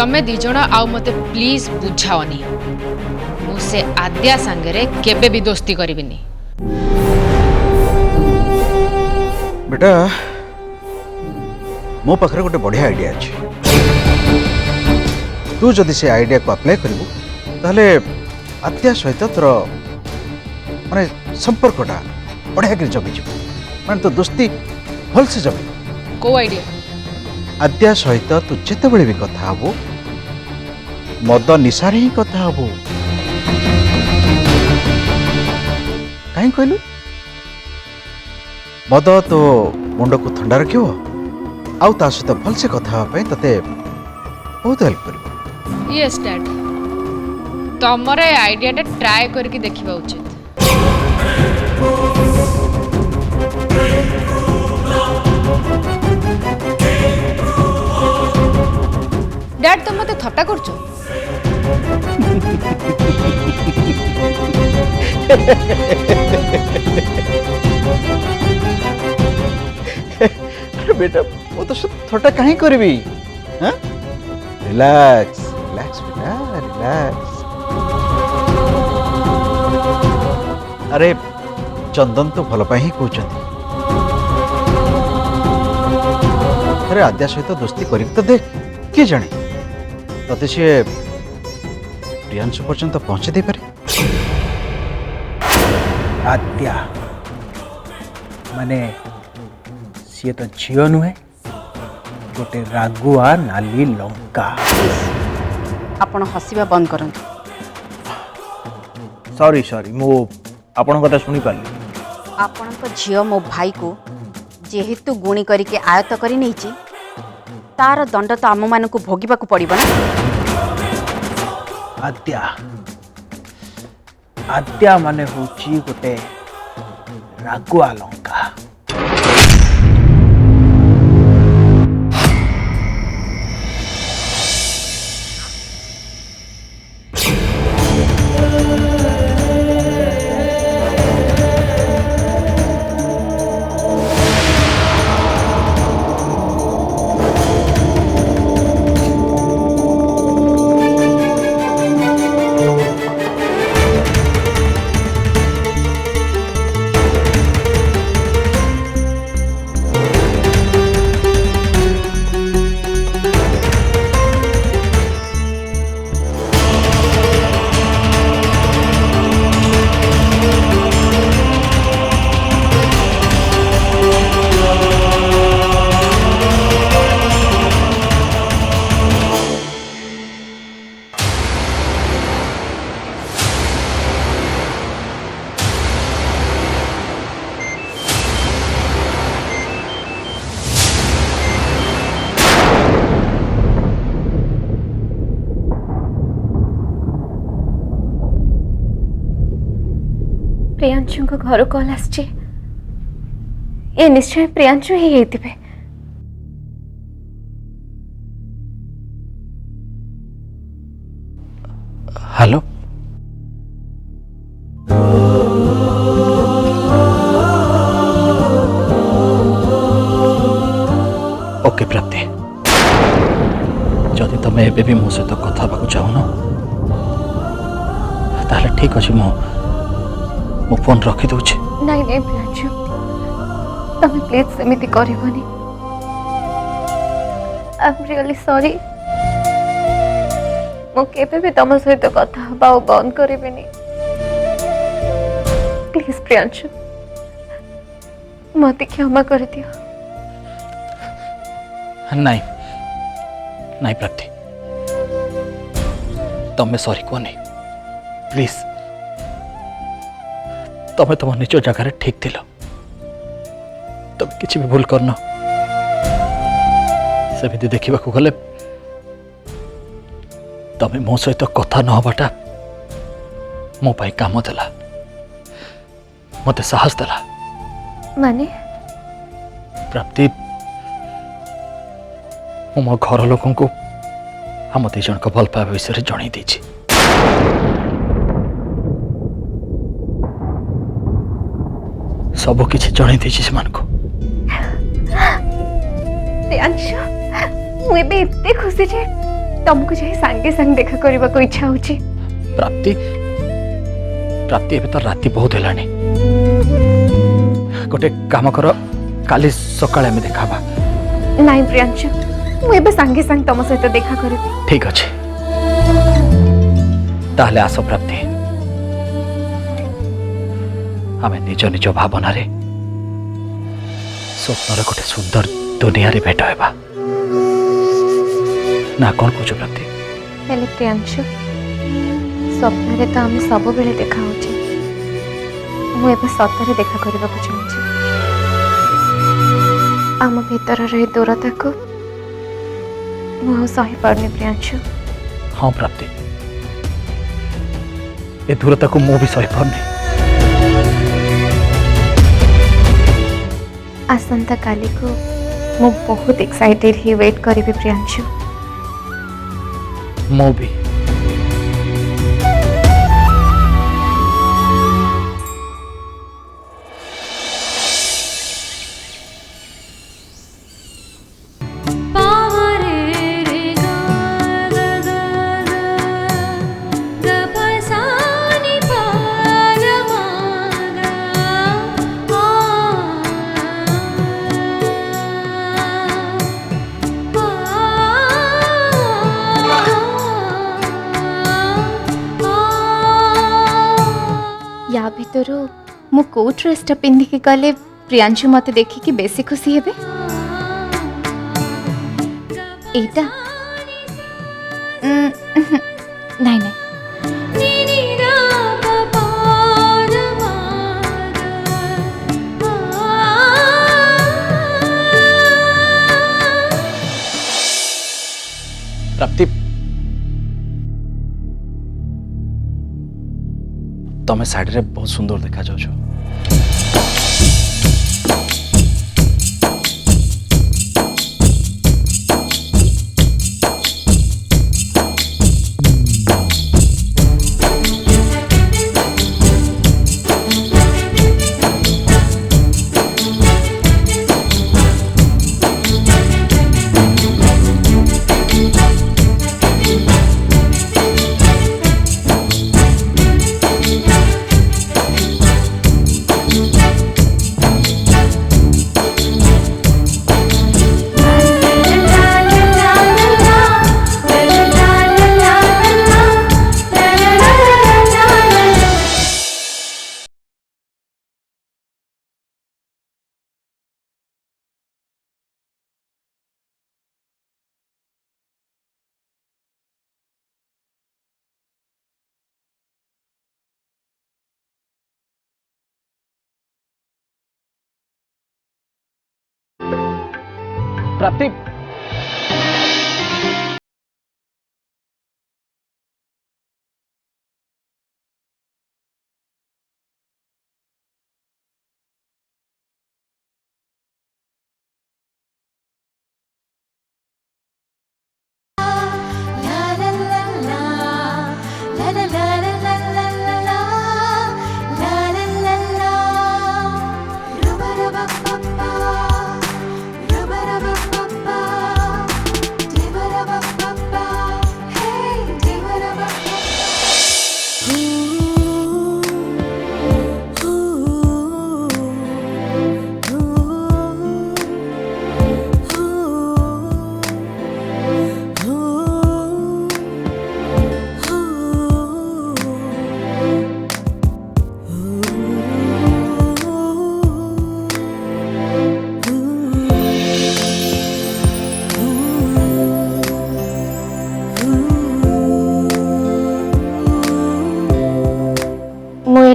तमे दी जण आउ मते प्लीज बुझाओनी मु से आद्या संगे केबे भी दोस्ती करिबिनी। बेटा मो पाखरे गोटे बढ़िया आइडिया अच्छे तू जदि से आइडिया को अप्लाई करू ताहले आद्या सहित तोर माने संपर्कटा बढ़िया कर जमी माने तो दोस्ती भल से जमी। को आइडिया? आद्या सहित तू जिते बड़े भी कथा हबो मद निशार ही कथा हबो कहीं कहलु मद तो मुंड को ठंडा रखियो आउ ता सहित भल से कथा हबे तते बहुत हेल्प करिवो। यस डैड तमरे आइडिया टा ट्राई करके देखिबा उचित। डैड तुम मते थट्टा करछो? अरे बेटा वो तो सब थोड़ा कहीं करबी हां रिलैक्स रिलैक्स बेटा रिलैक्स। अरे चंदन तो भल पाई ही कहउछंती अरे आद्या सहित दोस्ती करी तो देख किए जाने तते सी प्रियांशु पर्यंत पहुंचे दे पारे। आद्या माने सी तो झील नुहे गोटे रागुआ नाली लंका। आपण हसीबा बंद करंतु। सॉरी सॉरी मो आपण कथा सुनी पारली। आपण को झियो मो भाई को जेहेतु गुणी करके आयत करी नहींची तार दंड तो आम मान को भोगिबा को पड़िबो ना। आद्या आद्या माने होची गोटे रागुआ लंका। प्रियांशु को घर कॉल आसचे ये निश्चय प्रियांशु ही हेतिबे। हेलो ओके प्राप्ति जदि तुम एबे भी मो सहित कथा हेबाकु चाहून ताहले ठीक अछि मो फोन रखी दूचे। नहीं नहीं प्रियांशु तमे प्लीज सेमिति करबनी। आई एम रियली सॉरी मो केबे भी तम सहित कथा हबा बंद करबेनी प्लीज प्रियांशु मते क्षमा कर दियो। नहीं नहीं प्राप्ति तमें सॉरी को नहीं प्लीज तमें तुम निज जगार ठीक थिल तुम किसी भी भूल करन सेमिति देखा गले तमें मो सहित कथा न हबाटा मो पाई काम देला मते साहस देला। माने प्राप्ति मो घर लोक को आम दी जन भल पाइबा विषय जन देछि। सब किसी जन देछि से मान को। प्रियांशु मुझे एते खुशी जे तुमको जाए सांगे सांग देखा करबा को इच्छा होची। प्राप्ति प्राप्ति एबे तो राति बहुत हेलानी गोटे काम कर काली सकाळे में देखाबा। नहीं प्रियांशु मु एबे सांगे सांग तुम सहित देखा करबी। ठीक अच्छे ताहले आस प्राप्ति आमे निज निज भावना रे स्वप्नर गोटे सुंदर दुनिया रे भेट हेबा ना कौन कुछ प्राप्ति। हेले प्रियांशु स्वप्न रे तो आम सब बेले देखा होची मु एबे सतरे देखा करबा को चाहूची। आम भीतर रही दूरता को मु सही पारनी प्रियांशु। हाँ प्राप्ति ए दूरता को मु भी सही पारनी। आसंता काली को मु बहुत एक्साइटेड ही वेट करी प्रियांशु। मु भी या भितर मु को ड्रेसटा पिंधिकी गले प्रियांशु मते देखिकी बेसी खुशी हेबे। एटा नहीं नहीं प्राप्ति तमें साइड रे बहुत सुंदर देखा जाओ। प्राप्ति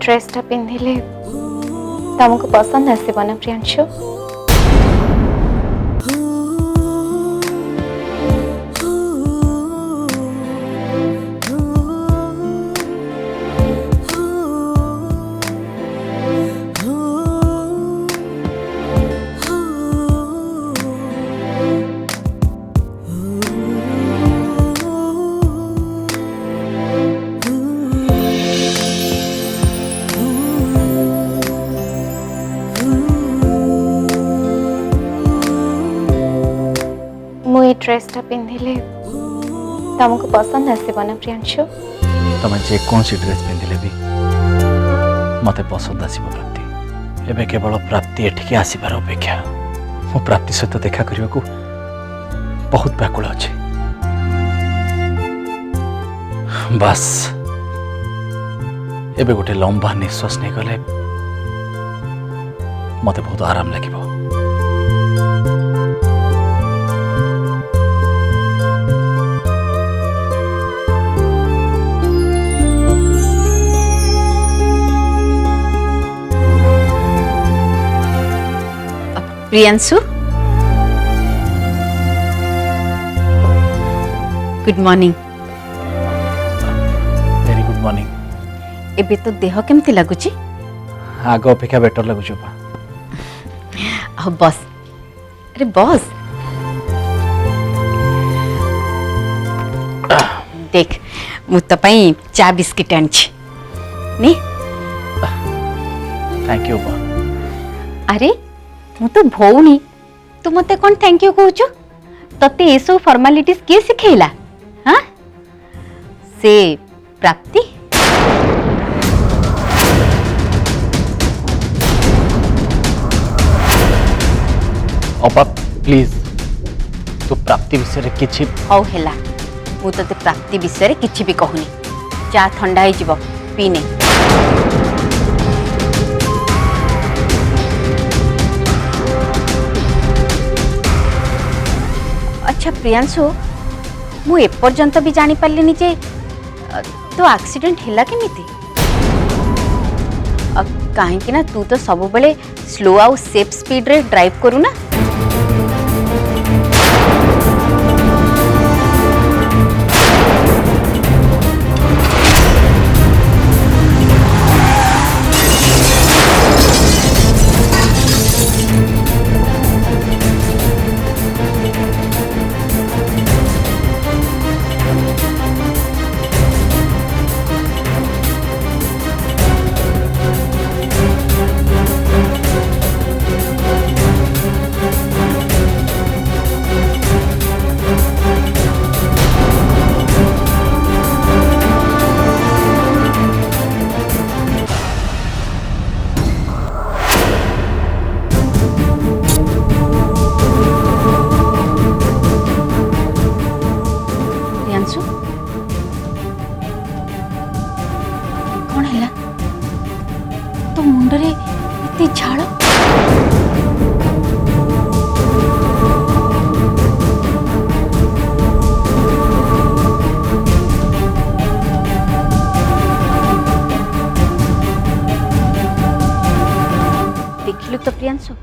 ड्रेसटा पिंधिले तुमको पसंद आसब ना प्रियांशु। ड्रेसटा पिंधिले तुमको पसंद आसब ना प्रियांशु? तुम जेकोसी ड्रेस पिंधिले भी मत पसंद आसब प्राप्ति। एबे केवल प्राप्ति एठिके आसबार अपेक्षा मो प्राप्ति सहित देखा करने को बहुत व्याकुल अच्छे। बस एबे गोटे लंबा निश्वास नहीं गले मत बहुत आराम लगे। Priyanshu, good morning. Very good morning. एबे तो देह केमती लगुची? आग अपेक्षा बेटर लगुच। बस, अरे बस। देख मु तो पई चा बिस्किट आनछि नी। Thank you. अरे मु तो भौनी, तू मते कौन थैंक यू कहूछु? तते ये सब फॉर्मालिटीज के सिखेला? हाँ से प्राप्ति। अपा प्लीज तू प्राप्ति विषय किछि हौ हेला, मु तते प्राप्ति विषय किछि भी कहूनी। चा ठंडा हो जिवो, पीने। अच्छा प्रियांशु, मु एपर्यंत भी जानी पारलिनी जे तो एक्सीडेंट हैला केमिति? कहीं ना तू तो सब बेले स्लो आउ सेफ स्पीड रे ड्राइव करू ना। कौन है तो मुंडरे इतनी झाड़? देखिलु तो प्रियांशु,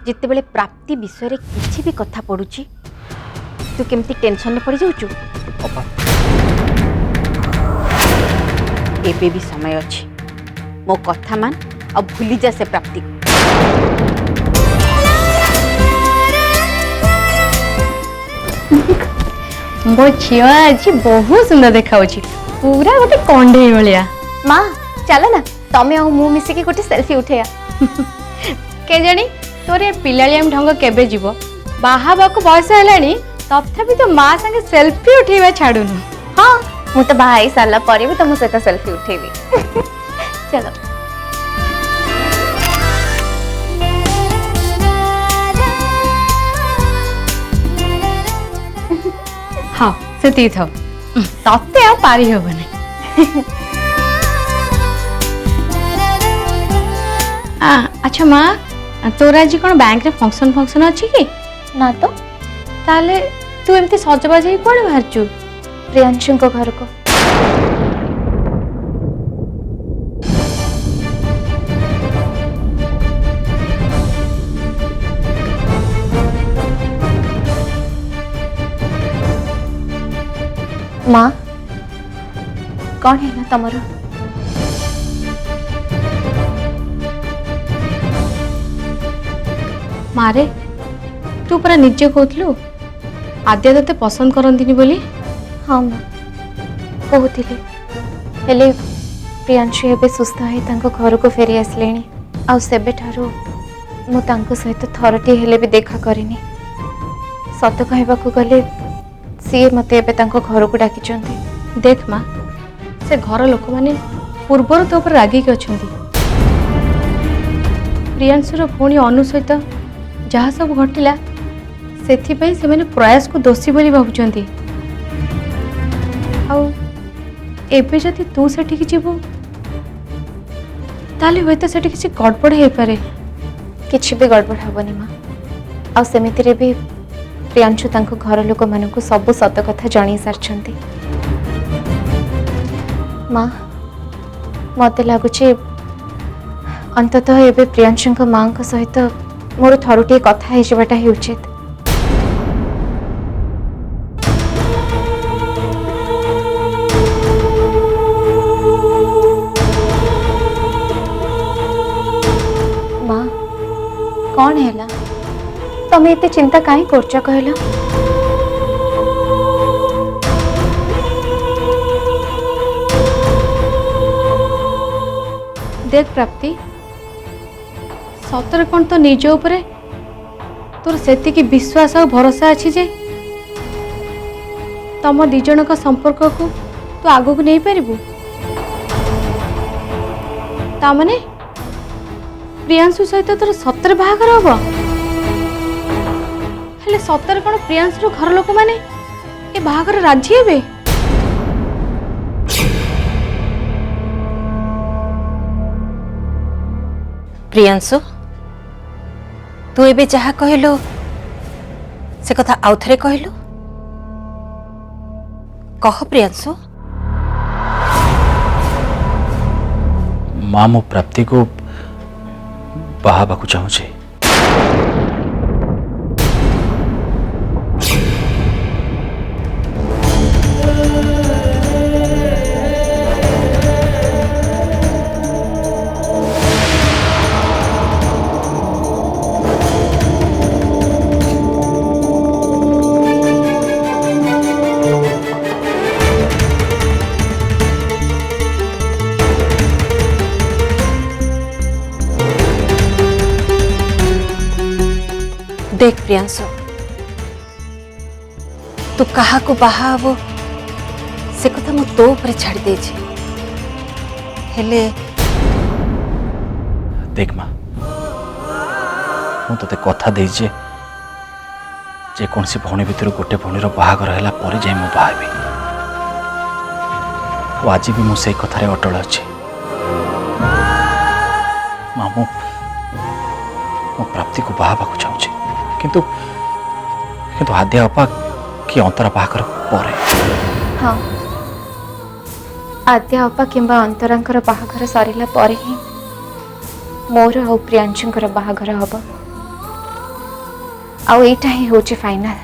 जिते बेले प्राप्ति विषय रे किछि भी कथा पड़ुची तू केमती टेंशन में पड़ जाउछु। एबे भी समय अच्छी, मो कथा मान और भूली जा से प्राप्ति। मो झील आज बहुत सुंदर देखा, पूरा गोटे कंडे भाया। माँ चल ना तमें आ मु मिसिकी गोटे सेल्फी उठेया। के जानी तोर ये पिलालियाम ढंग केबे जीवो, बाहाबा को बयस है तथापि तो माँ संगे सेल्फी उठेवा छाड़ुनु। हाँ मु तो बाहा ही सारा पर भी तुम सहित सेल्फी उठेबी। चलो हाँ से था तत्ते आ पारी हेबनी। अच्छा माँ, तोर आज कौन बैंक रे फंक्शन अच्छी कि ना? तो ताले तू एमती सजबाज ही कौन बाहरचु? प्रियांशु को घर को। माँ कौन है ना तमरो? मारे तू पूरा निजे कहलु आद्या तते पसंद करंतिनी बोली। हाँ माँ कहूली, हेले प्रियांशु एबे सुस्थ है तांको घर को फेरी आसलेनी। आ सेबे ठारू मु तांको सहित थरटी हेले भी देखा करिनी। सत कहबाकू गले सीए मते एबे तांको घर को डाकिचंती। देख माँ से घर लोक माने पूर्वर तो ऊपर रागिक अछंती। प्रियांशुर पुणी अनु सहित जहाँ सब घटिला से प्रयास को दोषी बोली भावुंट। आबे जदि तू सेठी जीवु ताले हुए तो सेठी किसी गड़बड़ हो पारे। किसी भी गड़बड़ हेनी माँ। आ सेमितिरे भी प्रियांशु तांको घर लोक मानू सब सत कथा जन सारी। माँ मत लगुच अंततः एबे प्रियांशु माँ सहित मोर थरुटे कथा होता ही उचित। माँ कौन है तमें एते चिंता काहे करछ कहला? देख प्राप्ति सतर कौन तो निज उपरे तोर सेति की विश्वास और भरोसा अच्छी जे तम दिजन का संपर्क को तू आगो को नहीं पारिबु। तामने प्रियांशु सहित तोर सतर बाहागर हबो। हेले सतर कौन प्रियांशु घर लोक माने ए बाहागर राजी हेबे? प्रियांशु तू एबे जहा कहलु से कथा आउ थरे कहलु। कह प्रियांशु। माँ मो प्राप्ति को बाहाबाकु चाहूँ। देख प्रियांशु तू कहा को बाहा हबो से कथा मु तो ऊपर छाड़ दे छी। हेले देख माँ मु ते कथा दे जे कौन सी भौणी भितर गोटे भौणीर बाहागर है पर जाए मु बाहाबी। आज भी मुझे कथार अटल अच्छी। माँ मु प्राप्ति को बाहाबाकु चाहूँ किंतु किंतु आद्या अपा कि अंतरा बाहागर पर। हाँ आद्या अपा किंबा अंतरांकर बाहागर सरिला पर ही मोर और प्रियांशुंकर बाहागर हबो। आउ एटा ही होची फाइनल।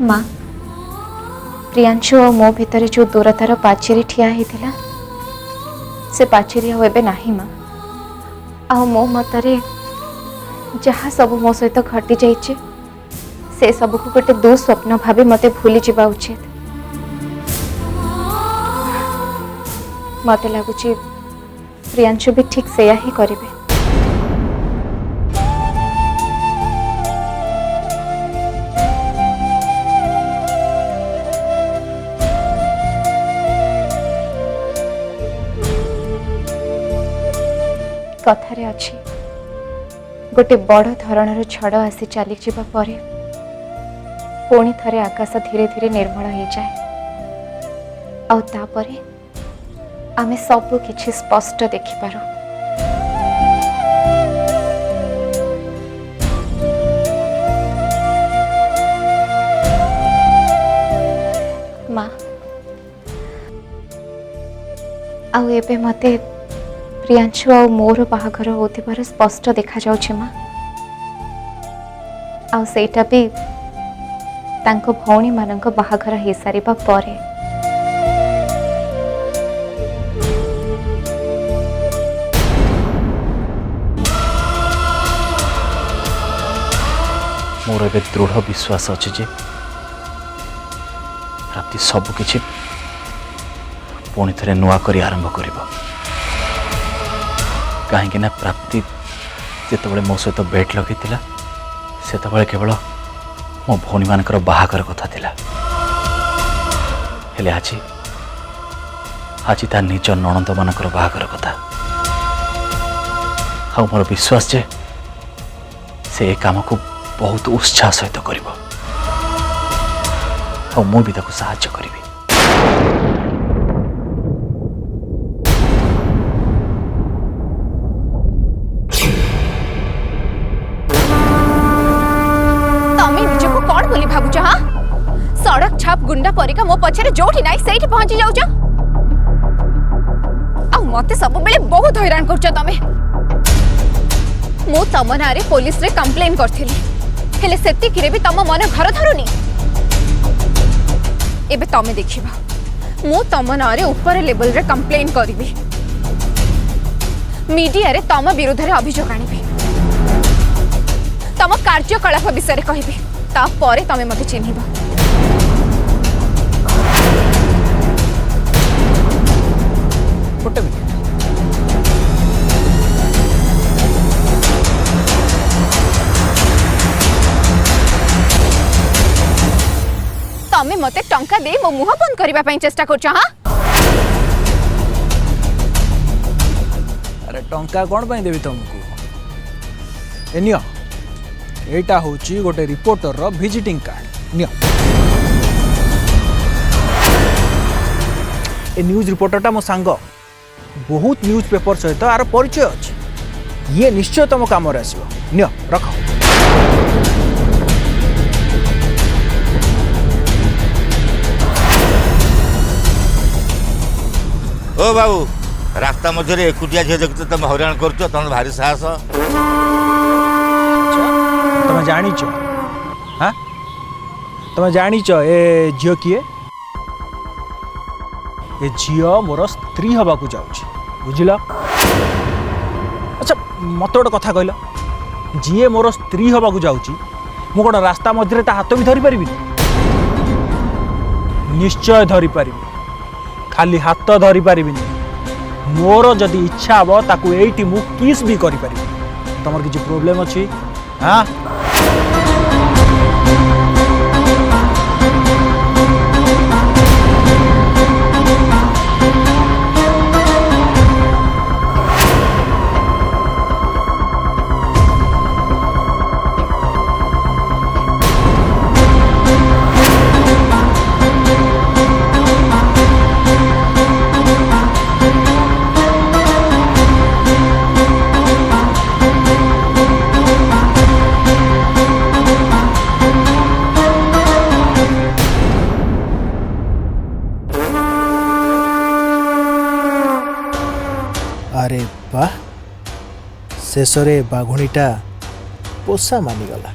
माँ प्रियांशु और मो भितर जो दूरतार पाचेरी ठिया होता से पाचेरी आबे नाही माँ। आ मो मतरे जहाँ सब मो सहित घटी जाइए से सब को गोटे दुस्वप्न भाभी मते भूली जावा उचित। मते लगुच प्रियांशु भी ठीक सेया ही करिवे। कथारे अच्छी गोटे बड़ धरणर झड़ आसी चली जावा परे पुणी थरे आकाश धीरे धीरे निर्मल हो जाए। आउ तापरे आमे सब किछि स्पष्ट देखिपारू। माँ आउ एबे मते प्रियांशु आ मोर बाहागर होतिबार स्पष्ट देखा जाउछि माँ। आ सेटा भी तांको भौणी मानंको बाहागर हे सारिबा परे। मोर एबे दृढ़ विश्वास अच्छे जे प्राप्ति सब किछि पुणी थे नुआ करी आरंभ करिबो। कहीं ना प्राप्ति जिते मो सहित बेट लगे से केवल मो भौणी मानकर बाहागर कथा थिला हेले आज आज ता निज नणंद मानकर बाहागर कथा आ मोर विश्वास जे से काम को बहुत उत्साह सहित करिवो आ मु भी ताको सहायता करिवि तमे निजको कोन बोली भाबुछ हा सड़क छाप गुंडा परिका मो पछरे जोठी नाही सेठी पहुंची जाउछ आ मते सब बेले बहुत हैरान करछ तमे मो तम नारे पुलिस रे कंप्लेन करथिली हेले सेति किरे भी तम मन घर धरुनी एबे तमे देखिबा मो तम नारे ऊपर लेवल रे कंप्लेन करिवि मीडिया रे तम विरुद्ध रे अभियोग आनिबि तम कार्यकलाप विषय कहबि ता परे तमे मते चिन्हिबा गोटे मिनिट तमे मते टंका दे मो मुह बंद करबा पई चेष्टा करछ हां अरे टंका कौन पाई देवी तुमको एनियो एटा होची गोटे रिपोर्टर रो विजिटिंग कार्ड नियो ए न्यूज रिपोर्टरटा मो सांग बहुत न्यूज पेपर सहित आर परिचय अच्छे ये निश्चय तुम काम आसो नियो रख ओ बाबू रास्ता मध्य एकुटिया झील देख तुम हईराण कर तुम भारी साहस तुम जाच हाँ तुम जाच ए झील किए ए झील मोर स्त्री हवा को जाऊँ बुझल अच्छा मत गोटे कथा कहल जी मोर स्त्री हवा को जाऊँ मु कौन रास्ता मध्य हाथ भी धरी पारि निश्चय धरी पारि खाली हाथ धरी पारि मोर जदि इच्छा हम ताकू एटी मु किस भी करि पारि तमर किसी प्रोब्लेम अच्छी हाँ अरे वाह शेषरे बाघुणीटा पोषा मानिगला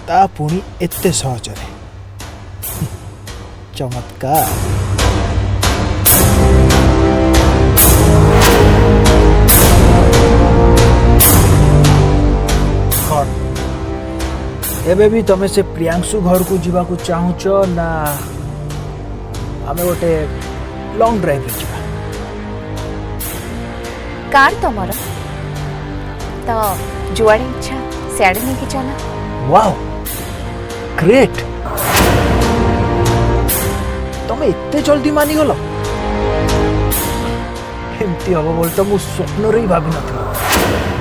ता पुणी एते सहजरे चमत्कार एबे भी तमे से प्रियांशु घर को जीवा को चाहूच ना आमे गोटे लॉन्ग ड्राइव रे जीवा कार तमर तो जुआड़े इच्छा सियाड़े नहीं चला वाओ ग्रेट तमे इतने जल्दी मानी गल एमती हम बोल तो मु स्वप्न रे भाभी नथि